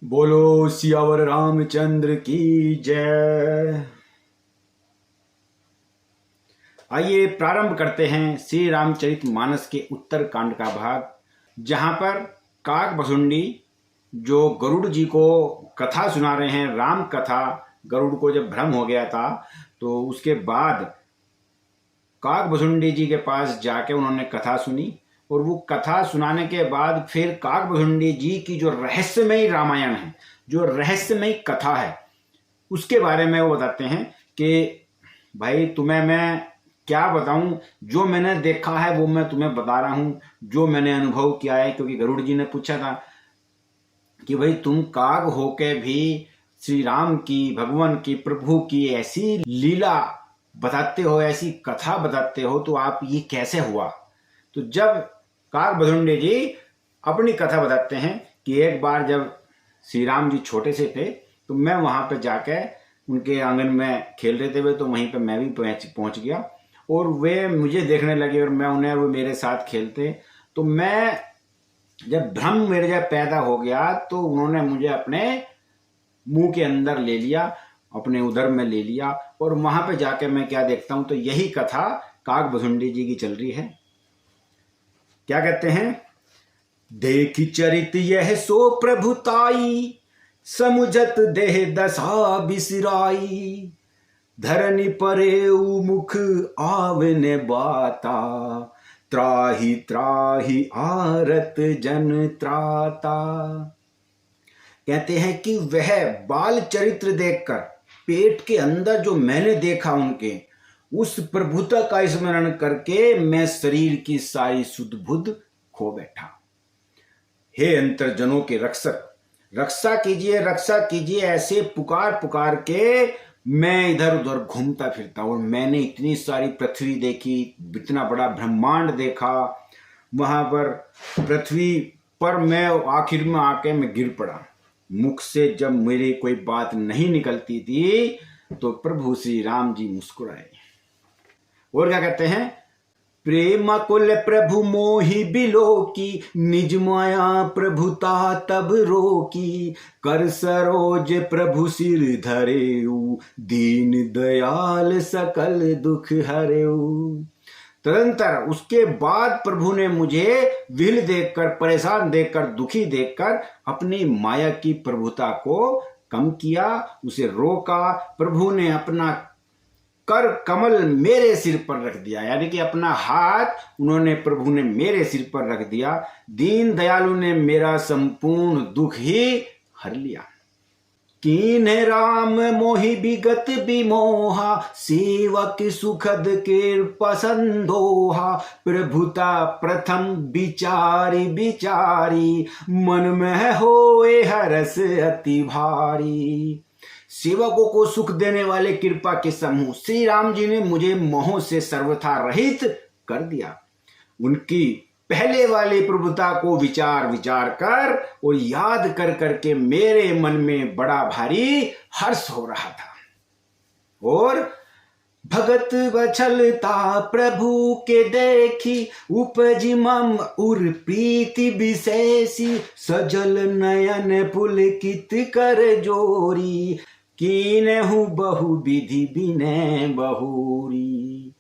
बोलो सियावर रामचंद्र की जय। आइए प्रारंभ करते हैं श्री रामचरितमानस के उत्तर कांड का भाग, जहां पर काकभुसुंडी जो गरुड़ जी को कथा सुना रहे हैं, राम कथा। गरुड़ को जब भ्रम हो गया था तो उसके बाद काकभुसुंडी जी के पास जाके उन्होंने कथा सुनी, और वो कथा सुनाने के बाद फिर काकभुसुंडी जी की जो रहस्यमयी रामायण है, जो रहस्यमयी कथा है, उसके बारे में वो बताते हैं कि भाई तुम्हें मैं क्या बताऊं, जो मैंने देखा है वो मैं तुम्हें बता रहा हूं, जो मैंने अनुभव किया है। क्योंकि गरुड़ जी ने पूछा था कि भाई तुम काग होके भी श्री राम की, भगवान की, प्रभु की ऐसी लीला बताते हो, ऐसी कथा बताते हो, तो आप ये कैसे हुआ। तो जब काकभुसुंडी जी अपनी कथा बताते हैं कि एक बार जब श्री राम जी छोटे से थे तो मैं वहां पे जाके उनके आंगन में खेल रहे थे, तो वहीं पे मैं भी पहुंच गया और वे मुझे देखने लगे और मैं उन्हें, वो मेरे साथ खेलते। तो मैं जब भ्रम मेरे जब पैदा हो गया तो उन्होंने मुझे अपने मुंह के अंदर ले लिया, अपने उदर में ले लिया, और वहां पे जाके मैं क्या देखता हूं, तो यही कथा काकभुसुंडी जी की चल रही है। क्या कहते हैं, देखी चरित यह सो प्रभुताई, समुझत देह दशा बिसराई, धरनी परे मुख आवने बाता, त्राही त्राही आरत जन त्राता। कहते हैं कि वह बाल चरित्र देखकर, पेट के अंदर जो मैंने देखा उनके, उस प्रभुता का स्मरण करके मैं शरीर की सारी सुध बुध खो बैठा। हे अंतर्जनों के रक्षक, रक्षा कीजिए, रक्षा कीजिए, ऐसे पुकार पुकार के मैं इधर उधर घूमता फिरता। और मैंने इतनी सारी पृथ्वी देखी, इतना बड़ा ब्रह्मांड देखा, वहां पर पृथ्वी पर मैं आखिर में आके मैं गिर पड़ा। मुख से जब मेरी कोई बात नहीं निकलती थी तो प्रभु श्री राम जी मुस्कुराए। और क्या कहते हैं, प्रेम कुल प्रभु मोहि बिलो की, निज माया प्रभुता तब रोकी, कर सरोज प्रभु सिर धरेऊ, दीन दयाल सकल दुख हरेऊ। तदंतर उसके बाद प्रभु ने मुझे विहल देखकर, परेशान देखकर, दुखी देखकर अपनी माया की प्रभुता को कम किया, उसे रोका। प्रभु ने अपना कर कमल मेरे सिर पर रख दिया, यानी कि अपना हाथ उन्होंने, प्रभु ने मेरे सिर पर रख दिया। दीन दयालु ने मेरा संपूर्ण दुख ही हर लिया। कीन राम मोहि विगत विमोहा, सेवक सुखद के पसंदोहा, प्रभुता प्रथम विचारी विचारी, मन में होए हरस अति भारी। सेवकों को सुख देने वाले कृपा के समूह श्री राम जी ने मुझे मोह से सर्वथा रहित कर दिया। उनकी पहले वाली प्रभुता को विचार विचार कर और याद कर करके मेरे मन में बड़ा भारी हर्ष हो रहा था। और भगत वछलता प्रभु के देखी, उपजी मम उर प्रीति विशेषी, सजल नयन पुलकित कर जोरी, कीनहु बहु विधि विनय बहुरी।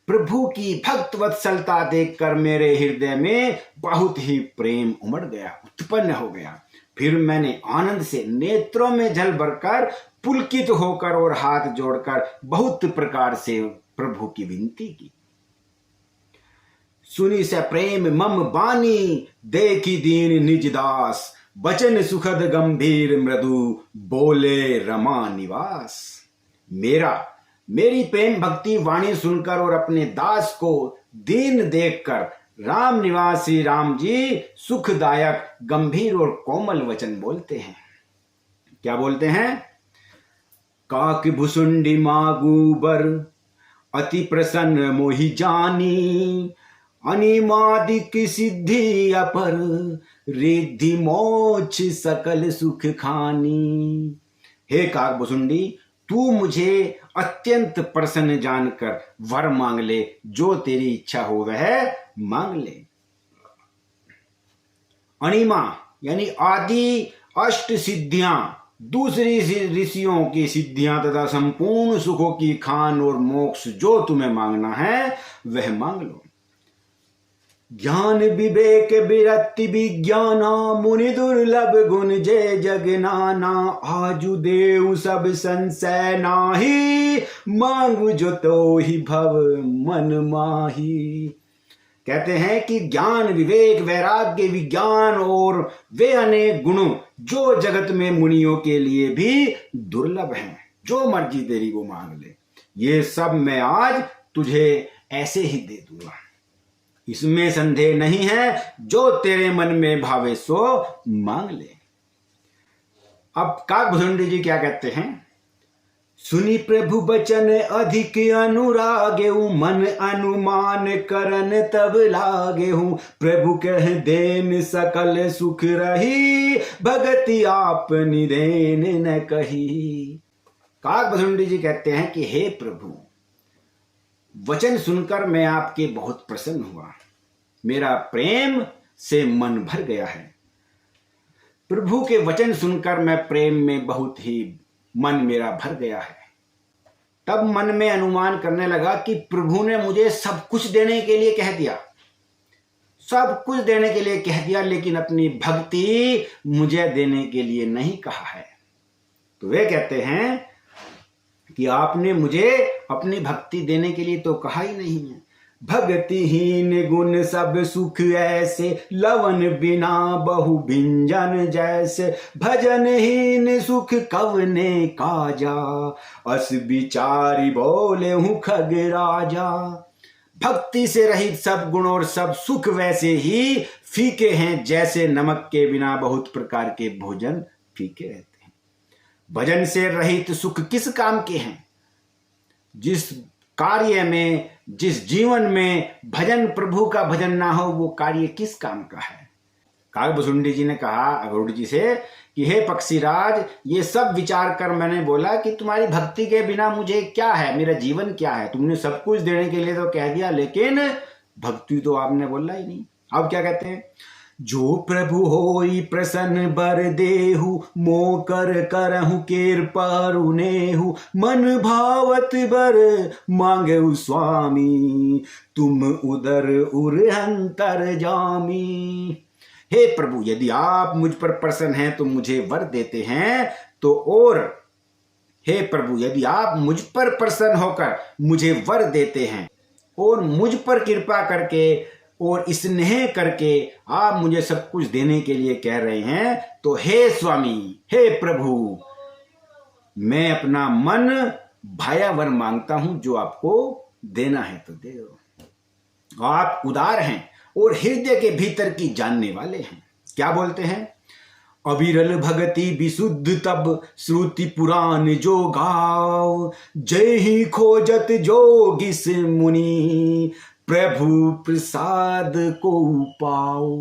प्रभु की भक्त वत्सलता देखकर मेरे हृदय में बहुत ही प्रेम उमड़ गया, उत्पन्न हो गया। फिर मैंने आनंद से नेत्रों में जल भरकर, पुलकित होकर और हाथ जोड़कर बहुत प्रकार से प्रभु की विनती की। सुनी से प्रेम मम बानी, देखी दीन निज दास, बचन सुखद गंभीर मृदु, बोले रमा निवास। मेरी प्रेम भक्ति वाणी सुनकर और अपने दास को दीन देखकर राम निवासी राम जी सुखदायक, गंभीर और कोमल वचन बोलते हैं। क्या बोलते हैं, काकभुसुंडी मागूबर, अति प्रसन्न मोहि जानी, अनिमादिक सिद्धि अपर, रिद्धि मोक्ष सकल सुख खानी। हे काकभुसुंडी, तू मुझे अत्यंत प्रसन्न जानकर वर मांग ले, जो तेरी इच्छा हो वह मांग ले। अनिमा यानी आदि अष्ट सिद्धियां, दूसरी ऋषियों की सिद्धियां तथा संपूर्ण सुखों की खान और मोक्ष जो तुम्हें मांगना है वह मांग लो। ज्ञान विवेक विरक्ति विज्ञाना, मुनि दुर्लभ गुण जय जग नाना। आजु देव सब संशय नाही, मांगु जो तो ही भव मन माही। कहते हैं कि ज्ञान विवेक वैराग्य विज्ञान और वे अनेक गुण जो जगत में मुनियों के लिए भी दुर्लभ हैं, जो मर्जी तेरी वो मांग ले, ये सब मैं आज तुझे ऐसे ही दे दूंगा, इसमें संदेह नहीं है। जो तेरे मन में भावे सो मांग ले। अब काकभुजुंडी जी क्या कहते हैं? सुनी प्रभु बचन अधिक अनुरागेहु, मन अनुमान करन तब लागेहु। प्रभु कह देन सकल सुख रही, भगति आपनी देन न कही। काकभुजुंडी जी कहते हैं कि हे प्रभु, वचन सुनकर मैं आपके बहुत प्रसन्न हुआ, मेरा प्रेम से मन भर गया है। प्रभु के वचन सुनकर मैं प्रेम में बहुत ही मन मेरा भर गया है। तब मन में अनुमान करने लगा कि प्रभु ने मुझे सब कुछ देने के लिए कह दिया, सब कुछ देने के लिए कह दिया, लेकिन अपनी भक्ति मुझे देने के लिए नहीं कहा है। तो वे कहते हैं कि आपने मुझे अपनी भक्ति देने के लिए तो कहा ही नहीं है। भक्तिहीन गुण सब सुख ऐसे, लवन बिना बहु भिंजन जैसे। भजनहीन सुख कवने काजा, अस विचारी बोले हूँ खग राजा। भक्ति से रहित सब गुण और सब सुख वैसे ही फीके हैं, जैसे नमक के बिना बहुत प्रकार के भोजन फीके रहते हैं। भजन से रहित सुख किस काम के हैं? जिस कार्य में, जिस जीवन में भजन, प्रभु का भजन ना हो, वो कार्य किस काम का है? काकभुजुंडी जी ने कहा अगरुड़ जी से कि हे पक्षीराज, ये सब विचार कर मैंने बोला कि तुम्हारी भक्ति के बिना मुझे क्या है, मेरा जीवन क्या है? तुमने सब कुछ देने के लिए तो कह दिया, लेकिन भक्ति तो आपने बोला ही नहीं। अब क्या कहते हैं? जो प्रभु होई प्रसन्न बर देहु, मोकर करहु कृपा रुनेहु। मन भावत बर मांगेहु स्वामी, तुम उदर उर अंतर जामी। हे प्रभु, यदि आप मुझ पर प्रसन्न हैं तो मुझे वर देते हैं तो, और हे प्रभु, यदि आप मुझ पर प्रसन्न होकर मुझे वर देते हैं और मुझ पर कृपा करके और स्नेह करके आप मुझे सब कुछ देने के लिए कह रहे हैं, तो हे स्वामी, हे प्रभु, मैं अपना मन भाया वर मांगता हूं, जो आपको देना है तो दे दो। आप उदार हैं और हृदय के भीतर की जानने वाले हैं। क्या बोलते हैं? अविरल भगति विशुद्ध तब, श्रुति पुराण जो गाओ। जय ही खोजत जोगिस मुनि, प्रभु प्रसाद को पाओ।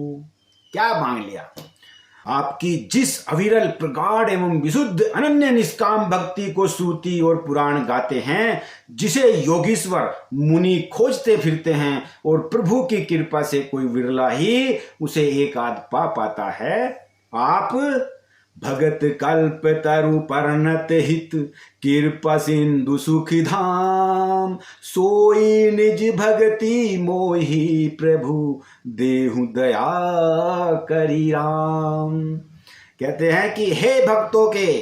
क्या मांग लिया? आपकी जिस अविरल प्रगाढ़ एवं विशुद्ध अनन्य निष्काम भक्ति को श्रुति और पुराण गाते हैं, जिसे योगीश्वर मुनि खोजते फिरते हैं, और प्रभु की कृपा से कोई विरला ही उसे एक आध पा पाता है, आप भगत कल्प तरु परनत हित, कृपा सिंधु सुख धाम। सोई निज भगति मोहि, प्रभु देहु दया करी राम। कहते हैं कि हे भक्तों के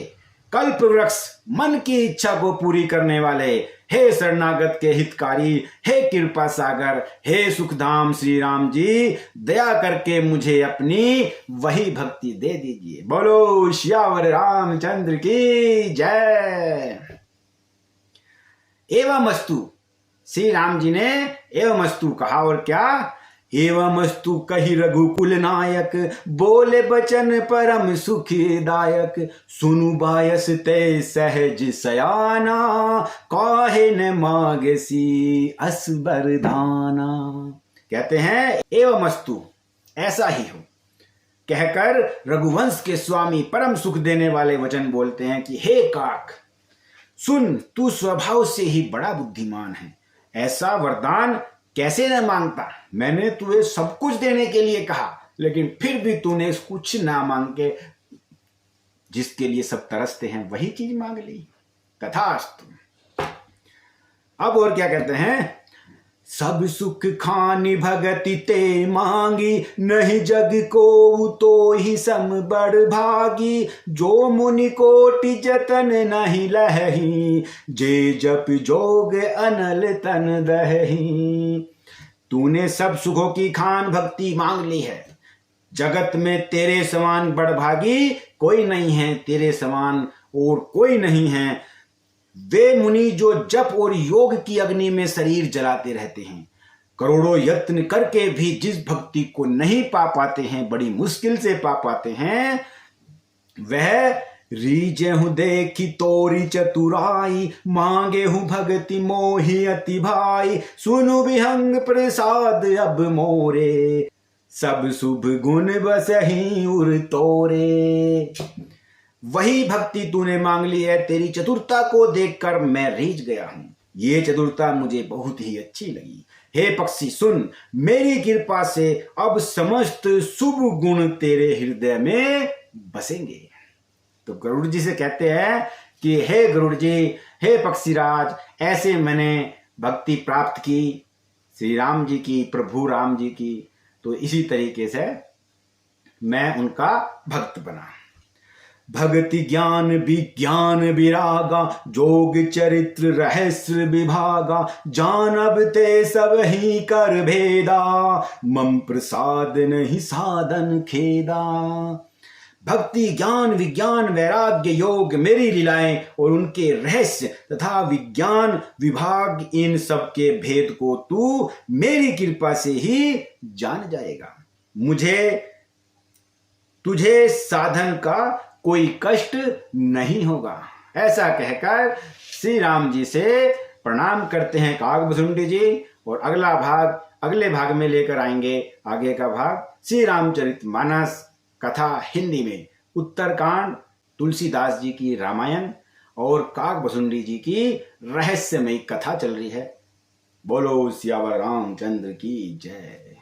कल्प वृक्ष, मन की इच्छा को पूरी करने वाले, हे शरणागत के हितकारी, हे कृपा सागर, हे सुखधाम श्री राम जी, दया करके मुझे अपनी वही भक्ति दे दीजिए। बोलो श्यावर रामचंद्र की जय। एवमस्तु, श्री राम जी ने एवमस्तु कहा, और क्या? एवमस्तु कही रघुकुल नायक, बोले बचन परम सुखदायक। सुनु बायस ते सहज सयाना, काहे न मागसी अस बरदाना। कहते हैं एवमस्तु, ऐसा ही हो, कहकर रघुवंश के स्वामी परम सुख देने वाले वचन बोलते हैं कि हे काक, सुन, तू स्वभाव से ही बड़ा बुद्धिमान है, ऐसा वरदान कैसे न मांगता? मैंने तुझे सब कुछ देने के लिए कहा, लेकिन फिर भी तूने कुछ ना मांग के जिसके लिए सब तरसते हैं वही चीज मांग ली। तथास्तु। अब और क्या कहते हैं, सब सुख खानी भगति ते मांगी, नहीं जग को तो ही सम बड़ भागी, जो मुनि कोटि जतन नहीं लहही, जे जप जोग अनल तन दहही। तूने सब सुखों की खान भक्ति मांग ली है, जगत में तेरे समान बड़भागी कोई नहीं है, तेरे समान और कोई नहीं है। वे मुनि जो जप और योग की अग्नि में शरीर जलाते रहते हैं, करोड़ों यत्न करके भी जिस भक्ति को नहीं पा पाते हैं, बड़ी मुश्किल से पा पाते हैं, वह रीजे हूं देखी तोरी चतुराई, मांगे हूं भक्ति मोहि अति भाई, सुनु विहंग प्रसाद अब मोरे, सब शुभ गुण बसहि उर तोरे। वही भक्ति तूने मांग ली है, तेरी चतुरता को देखकर मैं रीझ गया हूं, ये चतुरता मुझे बहुत ही अच्छी लगी। हे पक्षी सुन, मेरी कृपा से अब समस्त शुभ गुण तेरे हृदय में बसेंगे। तो गरुड़ जी से कहते हैं कि हे गरुड़ जी, हे पक्षीराज, ऐसे मैंने भक्ति प्राप्त की श्री राम जी की, प्रभु राम जी की, तो इसी तरीके से मैं उनका भक्त बना। भक्ति ज्ञान विज्ञान विरागा, जोग चरित्र रहस्य विभागा, जानब ते सब ही कर भेदा, मम प्रसाद नहीं साधन खेदा। भक्ति ज्ञान विज्ञान वैराग्य योग मेरी लीलाएं और उनके रहस्य तथा विज्ञान विभाग, इन सब के भेद को तू मेरी कृपा से ही जान जाएगा। तुझे साधन का कोई कष्ट नहीं होगा। ऐसा कहकर श्री राम जी से प्रणाम करते हैं काकभुसुंडी जी, और अगले भाग में लेकर आएंगे आगे का भाग श्री रामचरितमानस कथा हिंदी में, उत्तरकांड, तुलसीदास जी की रामायण और काकभुसुंडी जी की रहस्यमयी कथा चल रही है। बोलो सियावर रामचंद्र की जय।